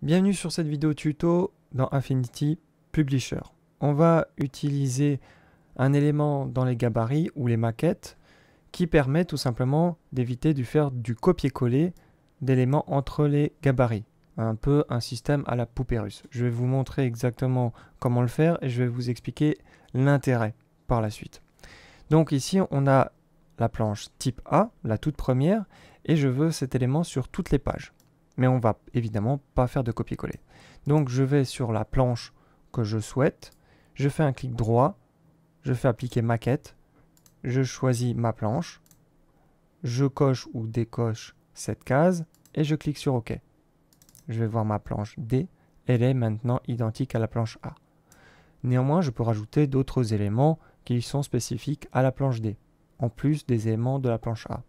Bienvenue sur cette vidéo tuto dans Affinity Publisher. On va utiliser un élément dans les gabarits ou les maquettes qui permet tout simplement d'éviter de faire du copier-coller d'éléments entre les gabarits. Un peu un système à la poupée russe. Je vais vous montrer exactement comment le faire et je vais vous expliquer l'intérêt par la suite. Donc ici on a la planche type A, la toute première, et je veux cet élément sur toutes les pages. Mais on va évidemment pas faire de copier-coller. Donc je vais sur la planche que je souhaite, je fais un clic droit, je fais appliquer maquette, je choisis ma planche, je coche ou décoche cette case et je clique sur OK. Je vais voir ma planche D, elle est maintenant identique à la planche A. Néanmoins, je peux rajouter d'autres éléments qui sont spécifiques à la planche D, en plus des éléments de la planche A.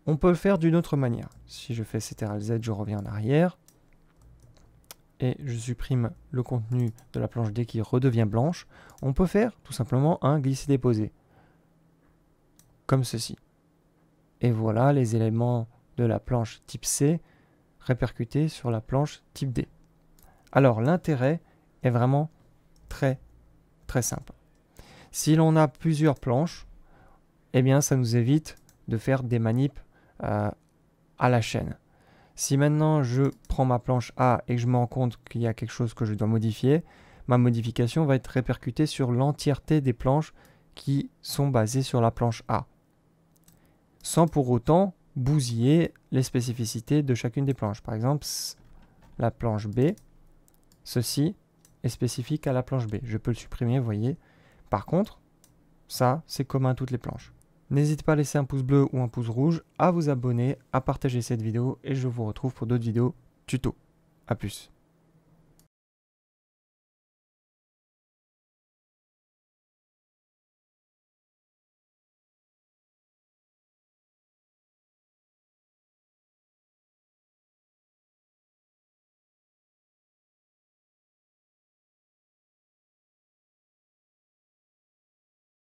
On peut le faire d'une autre manière. Si je fais CTRL-Z, je reviens en arrière et je supprime le contenu de la planche D qui redevient blanche. On peut faire tout simplement un glisser-déposer, comme ceci. Et voilà les éléments de la planche type C répercutés sur la planche type D. Alors l'intérêt est vraiment très simple. Si l'on a plusieurs planches, eh bien ça nous évite de faire des manips à la chaîne. Si maintenant je prends ma planche A et que je me rends compte qu'il y a quelque chose que je dois modifier, ma modification va être répercutée sur l'entièreté des planches qui sont basées sur la planche A, sans pour autant bousiller les spécificités de chacune des planches. Par exemple, la planche B, ceci est spécifique à la planche B. Je peux le supprimer, vous voyez. Par contre, ça, c'est commun à toutes les planches. N'hésitez pas à laisser un pouce bleu ou un pouce rouge, à vous abonner, à partager cette vidéo et je vous retrouve pour d'autres vidéos tuto. A plus.